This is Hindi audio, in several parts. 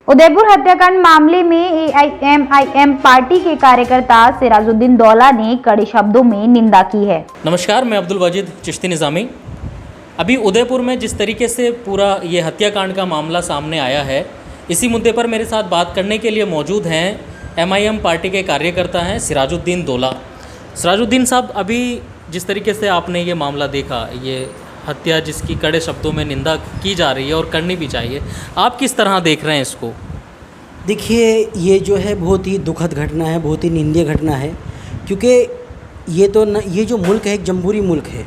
उदयपुर हत्याकांड मामले में एआईएमआईएम पार्टी के कार्यकर्ता सिराजुद्दीन दौला ने कड़े शब्दों में निंदा की है। नमस्कार, मैं अब्दुल वाजिद चिश्ती निज़ामी। अभी उदयपुर में जिस तरीके से पूरा ये हत्याकांड का मामला सामने आया है, इसी मुद्दे पर मेरे साथ बात करने के लिए मौजूद हैं एमआईएम पार्टी के कार्यकर्ता हैं सिराजुद्दीन दौला। सिराजुद्दीन साहब, अभी जिस तरीके से आपने ये मामला देखा, ये हत्या जिसकी कड़े शब्दों में निंदा की जा रही है और करनी भी चाहिए, आप किस तरह देख रहे हैं इसको? देखिए, ये जो है बहुत ही दुखद घटना है, बहुत ही निंदनीय घटना है, क्योंकि ये जो मुल्क है एक जमहूरी मुल्क है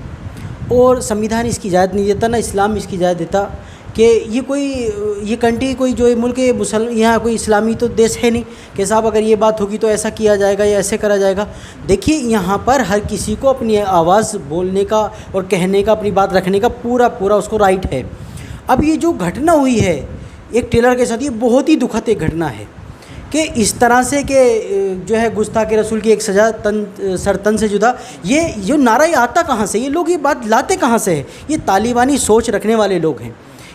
और संविधान इसकी इजाज़त नहीं देता, ना इस्लाम इसकी इजाज़त देता कि ये कंट्री कोई जो मुल्क है यहाँ कोई इस्लामी तो देश है नहीं कि साहब अगर ये बात होगी तो ऐसा किया जाएगा या ऐसे करा जाएगा। देखिए, यहाँ पर हर किसी को अपनी आवाज़ बोलने का और कहने का, अपनी बात रखने का पूरा उसको राइट है। अब ये जो घटना हुई है एक टेलर के साथ, ये बहुत ही दुखद एक घटना है कि इस तरह से कि जो है गुस्ताखे रसूल की एक सज़ा तन से जुदा, ये जो नारा ये आता कहाँ से, ये लोग ये बात लाते कहाँ से है? ये तालिबानी सोच रखने वाले लोग हैं।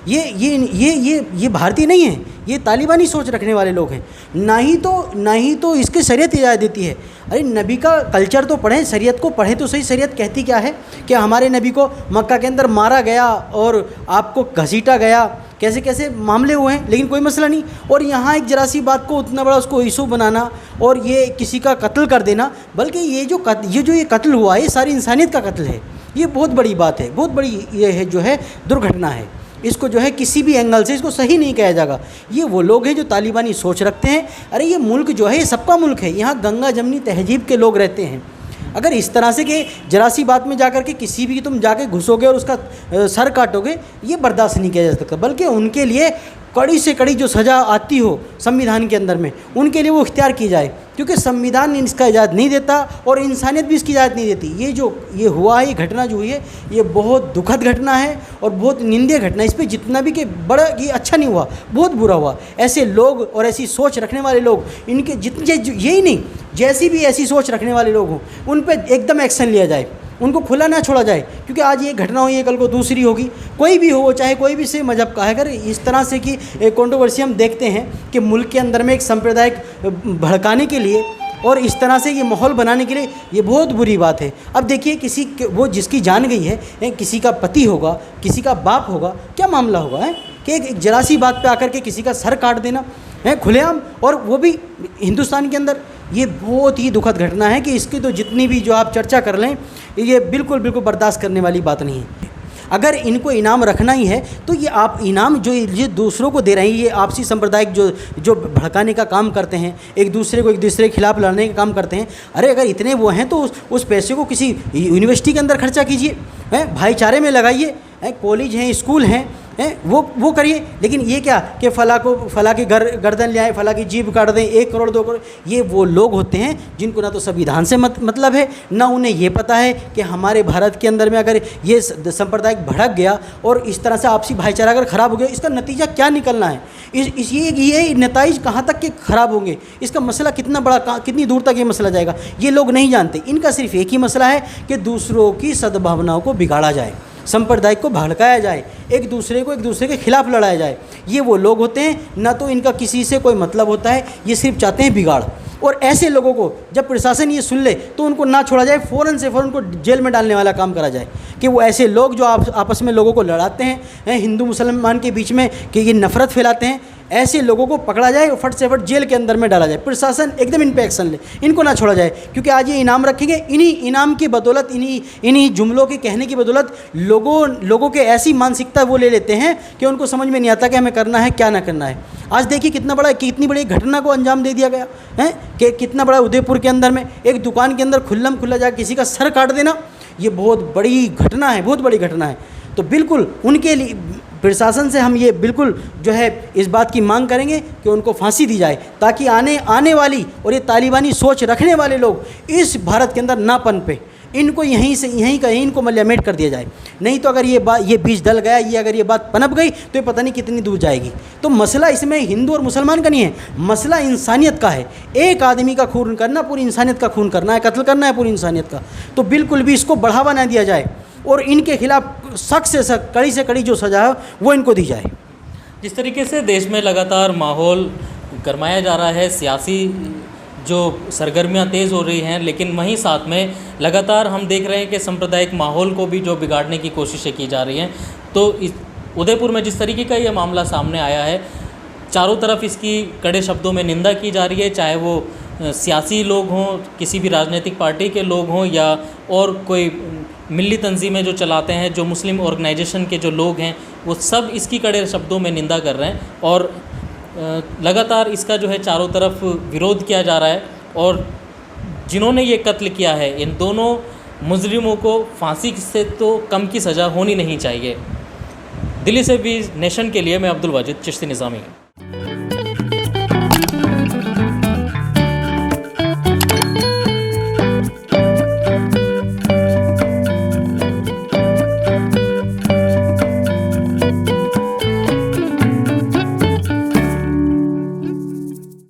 ये भारतीय नहीं है, ये तालिबानी सोच रखने वाले लोग हैं। ना ही तो इसकी शरीयत इजाज़त देती है। अरे नबी का कल्चर तो पढ़ें, शरीयत को पढ़ें तो सही। शरीयत कहती क्या है कि हमारे नबी को मक्का के अंदर मारा गया और आपको घसीटा गया, कैसे कैसे मामले हुए हैं, लेकिन कोई मसला नहीं। और यहाँ एक जरा सी बात को उतना बड़ा उसको इशू बनाना और ये किसी का कत्ल कर देना, बल्कि ये जो कत्ल हुआ है ये सारी इंसानियत का कत्ल है। ये बहुत बड़ी बात है, बहुत बड़ी ये है जो है दुर्घटना है। इसको जो है किसी भी एंगल से इसको सही नहीं कहा जाएगा। ये वो लोग हैं जो तालिबानी सोच रखते हैं। अरे ये मुल्क जो है ये सबका मुल्क है, यहाँ गंगा जमनी तहजीब के लोग रहते हैं। अगर इस तरह से कि जरा सी बात में जाकर के किसी भी तुम जाके घुसोगे और उसका सर काटोगे, ये बर्दाश्त नहीं किया जा सकता। बल्कि उनके लिए कड़ी से कड़ी जो सज़ा आती हो संविधान के अंदर में, उनके लिए वो इख्तियार की जाए, क्योंकि संविधान इसका इजाज़त नहीं देता और इंसानियत भी इसकी इजाज़त नहीं देती। ये हुआ है, ये घटना जो हुई है ये बहुत दुखद घटना है और बहुत निंदनीय घटना है। इस पर जितना भी कि बड़ा ये अच्छा नहीं हुआ, बहुत बुरा हुआ। ऐसे लोग और ऐसी सोच रखने वाले लोग, इनके जितने यही नहीं, जैसी भी ऐसी सोच रखने वाले लोग हों उन पर एकदम एक्शन लिया जाए, उनको खुला ना छोड़ा जाए। क्योंकि आज ये घटना हुई है, कल को दूसरी होगी, कोई भी हो, वो चाहे कोई भी से मजहब का है। अगर इस तरह से कि एक कंट्रोवर्सी हम देखते हैं कि मुल्क के अंदर में एक सांप्रदायिक भड़काने के लिए और इस तरह से ये माहौल बनाने के लिए, ये बहुत बुरी बात है। अब देखिए, वो जिसकी जान गई है, किसी का पति होगा, किसी का बाप होगा, क्या मामला होगा है कि एक जरा सी बात पे आकर के किसी का सर काट देना है खुलेआम, और वो भी हिंदुस्तान के अंदर। ये बहुत ही दुखद घटना है कि इसकी तो जितनी भी जो आप चर्चा कर लें, ये बिल्कुल बर्दाश्त करने वाली बात नहीं है। अगर इनको इनाम रखना ही है तो ये आप इनाम जो ये दूसरों को दे रहे हैं, ये आपसी सांप्रदायिक जो भड़काने का काम करते हैं, एक दूसरे के खिलाफ लड़ने का काम करते हैं। अरे अगर इतने वो हैं तो उस पैसे को किसी यूनिवर्सिटी के अंदर खर्चा कीजिए, भाईचारे में लगाइए, कॉलेज हैं, स्कूल हैं, वो करिए। लेकिन ये क्या कि फला की गर्दन ले आए, फला की जीभ काट दें, 1 करोड़ 2 करोड़। ये वो लोग होते हैं जिनको ना तो संविधान से मतलब है, ना उन्हें ये पता है कि हमारे भारत के अंदर में अगर ये सांप्रदायिक भड़क गया और इस तरह से आपसी भाईचारा अगर ख़राब हो गया, इसका नतीजा क्या निकलना है, ये नतीजे कहाँ तक के ख़राब होंगे, इसका मसला कितना बड़ा, कितनी दूर तक ये मसला जाएगा, ये लोग नहीं जानते। इनका सिर्फ एक ही मसला है कि दूसरों की सद्भावनाओं को बिगाड़ा जाए, सांप्रदायिक को भड़काया जाए, एक दूसरे के खिलाफ लड़ाया जाए। ये वो लोग होते हैं, ना तो इनका किसी से कोई मतलब होता है, ये सिर्फ चाहते हैं बिगाड़। और ऐसे लोगों को जब प्रशासन ये सुन ले तो उनको ना छोड़ा जाए, फ़ौरन उनको जेल में डालने वाला काम करा जाए। कि वो ऐसे लोग जो आपस में लोगों को लड़ाते हैं, हिंदू मुसलमान के बीच में कि ये नफ़रत फैलाते हैं, ऐसे लोगों को पकड़ा जाए और फट से फट जेल के अंदर में डाला जाए। प्रशासन एकदम इन पे एक्शन ले, इनको ना छोड़ा जाए। क्योंकि आज ये इनाम रखेंगे, इन्हीं इनाम की बदौलत, इन्हीं जुमलों के कहने की बदौलत लोगों के ऐसी मानसिकता वो ले लेते हैं कि उनको समझ में नहीं आता कि हमें करना है क्या ना करना है। आज देखिए कितनी बड़ी घटना को अंजाम दे दिया गया है कि कितना बड़ा उदयपुर के अंदर में एक दुकान के अंदर खुल्ला जाकर किसी का सर काट देना, ये बहुत बड़ी घटना है, बहुत बड़ी घटना है। तो बिल्कुल उनके लिए प्रशासन से हम ये बिल्कुल जो है इस बात की मांग करेंगे कि उनको फांसी दी जाए, ताकि आने वाली और ये तालिबानी सोच रखने वाले लोग इस भारत के अंदर ना पनपे। इनको यहीं इनको मल्यामेट कर दिया जाए। नहीं तो अगर ये बीज डल गया, अगर ये बात पनप गई तो ये पता नहीं कितनी दूर जाएगी। तो मसला इसमें हिंदू और मुसलमान का नहीं है, मसला इंसानियत का है। एक आदमी का खून करना पूरी इंसानियत का खून करना है, कत्ल करना है पूरी इंसानियत का। तो बिल्कुल भी इसको बढ़ावा ना दिया जाए और इनके खिलाफ सख्त से कड़ी जो सज़ा है वो इनको दी जाए। जिस तरीके से देश में लगातार माहौल गरमाया जा रहा है, सियासी जो सरगर्मियां तेज़ हो रही हैं, लेकिन वहीं साथ में लगातार हम देख रहे हैं कि सांप्रदायिक माहौल को भी जो बिगाड़ने की कोशिशें की जा रही हैं। तो इस उदयपुर में जिस तरीके का ये मामला सामने आया है, चारों तरफ इसकी कड़े शब्दों में निंदा की जा रही है, चाहे वो सियासी लोग हों, किसी भी राजनीतिक पार्टी के लोग हों, या और कोई मिली तंजीमें जो चलाते हैं, जो मुस्लिम ऑर्गेनाइजेशन के जो लोग हैं, वो सब इसकी कड़े शब्दों में निंदा कर रहे हैं और लगातार इसका जो है चारों तरफ विरोध किया जा रहा है। और जिन्होंने ये कत्ल किया है, इन दोनों मुजरिमों को फांसी से तो कम की सज़ा होनी नहीं चाहिए। दिल्ली से भी नेशन के लिए मैं अब्दुल वाजिद चिश्ती निज़ामी।